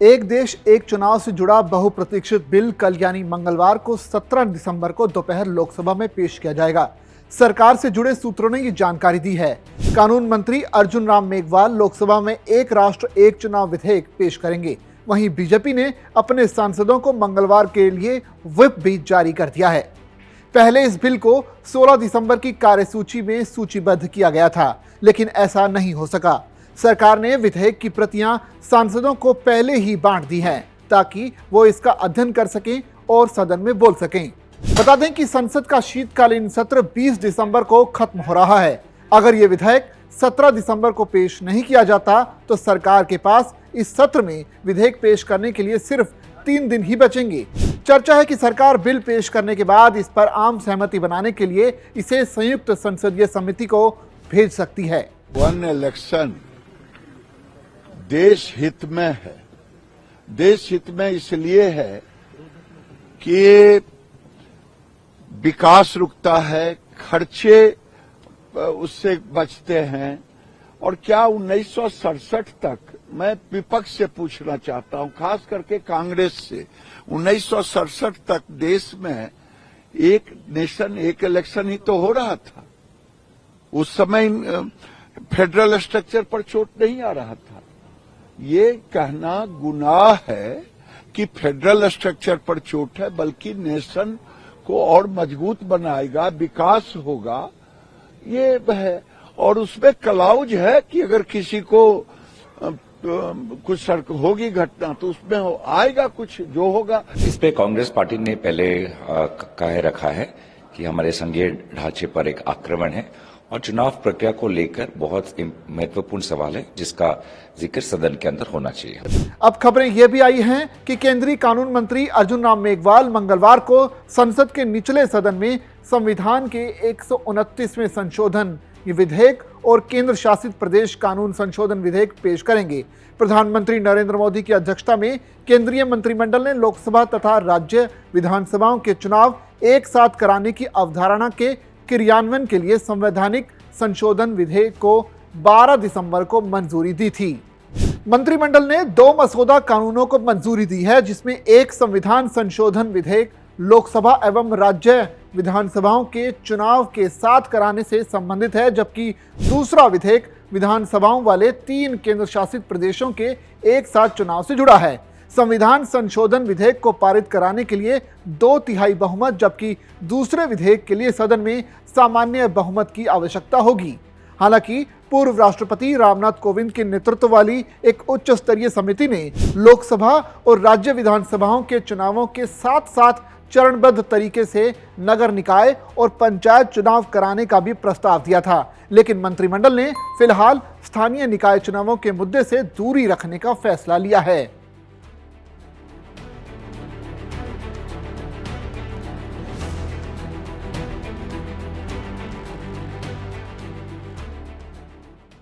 एक देश एक चुनाव से जुड़ा बहुप्रतीक्षित बिल कल यानी मंगलवार को 17 दिसंबर को दोपहर लोकसभा में पेश किया जाएगा। सरकार से जुड़े सूत्रों ने ये जानकारी दी है। कानून मंत्री अर्जुन राम मेघवाल लोकसभा में एक राष्ट्र एक चुनाव विधेयक पेश करेंगे। वहीं बीजेपी ने अपने सांसदों को मंगलवार के लिए व्हिप भी जारी कर दिया है। पहले इस बिल को 16 दिसंबर की कार्यसूची में सूचीबद्ध किया गया था, लेकिन ऐसा नहीं हो सका। सरकार ने विधेयक की प्रतियां सांसदों को पहले ही बांट दी हैं, ताकि वो इसका अध्ययन कर सकें और सदन में बोल सकें। बता दें कि संसद का शीतकालीन सत्र 20 दिसंबर को खत्म हो रहा है। अगर ये विधेयक 17 दिसंबर को पेश नहीं किया जाता तो सरकार के पास इस सत्र में विधेयक पेश करने के लिए सिर्फ 3 दिन ही बचेंगे। चर्चा है कि सरकार बिल पेश करने के बाद इस पर आम सहमति बनाने के लिए इसे संयुक्त संसदीय समिति को भेज सकती है। वन इलेक्शन देश हित में है। देश हित में इसलिए है कि विकास रुकता है, खर्चे उससे बचते हैं। और क्या 1967 तक, मैं विपक्ष से पूछना चाहता हूं, खास करके कांग्रेस से, 1967 तक देश में एक नेशन एक इलेक्शन ही तो हो रहा था। उस समय फेडरल स्ट्रक्चर पर चोट नहीं आ रहा था। ये कहना गुनाह है कि फेडरल स्ट्रक्चर पर चोट है, बल्कि नेशन को और मजबूत बनाएगा, विकास होगा, ये है। और उसमें क्लाउज है कि अगर किसी को कुछ होगी घटना तो उसमें आएगा कुछ जो होगा। इस पे कांग्रेस पार्टी ने पहले कह रखा है कि हमारे संघीय ढांचे पर एक आक्रमण है और चुनाव प्रक्रिया को लेकर बहुत महत्वपूर्ण सवाल है, जिसका जिक्र सदन के अंदर होना चाहिए। अब खबरें यह भी आई हैं कि केंद्रीय कानून मंत्री अर्जुन राम मेघवाल मंगलवार को संसद के निचले सदन में संविधान के 129वें संशोधन विधेयक और केंद्र शासित प्रदेश कानून संशोधन विधेयक पेश करेंगे। प्रधानमंत्री नरेंद्र मोदी की अध्यक्षता में केंद्रीय मंत्रिमंडल ने लोकसभा तथा राज्य विधानसभाओं के चुनाव एक साथ कराने की अवधारणा के क्रियान्वयन के लिए संवैधानिक संशोधन विधेयक को 12 दिसंबर को मंजूरी दी थी। मंत्रिमंडल ने 2 मसौदा कानूनों को मंजूरी दी है, जिसमें एक संविधान संशोधन विधेयक लोकसभा एवं राज्य विधानसभाओं के चुनाव के साथ कराने से संबंधित है, जबकि दूसरा विधेयक विधानसभाओं वाले 3 केंद्र शासित प्रदेशों के एक साथ चुनाव से जुड़ा है। संविधान संशोधन विधेयक को पारित कराने के लिए 2/3 बहुमत, जबकि दूसरे विधेयक के लिए सदन में सामान्य बहुमत की आवश्यकता होगी। हालांकि पूर्व राष्ट्रपति रामनाथ कोविंद के नेतृत्व वाली एक उच्च स्तरीय समिति ने लोकसभा और राज्य विधानसभाओं के चुनावों के साथ साथ चरणबद्ध तरीके से नगर निकाय और पंचायत चुनाव कराने का भी प्रस्ताव दिया था, लेकिन मंत्रिमंडल ने फिलहाल स्थानीय निकाय चुनावों के मुद्दे से दूरी रखने का फैसला लिया है।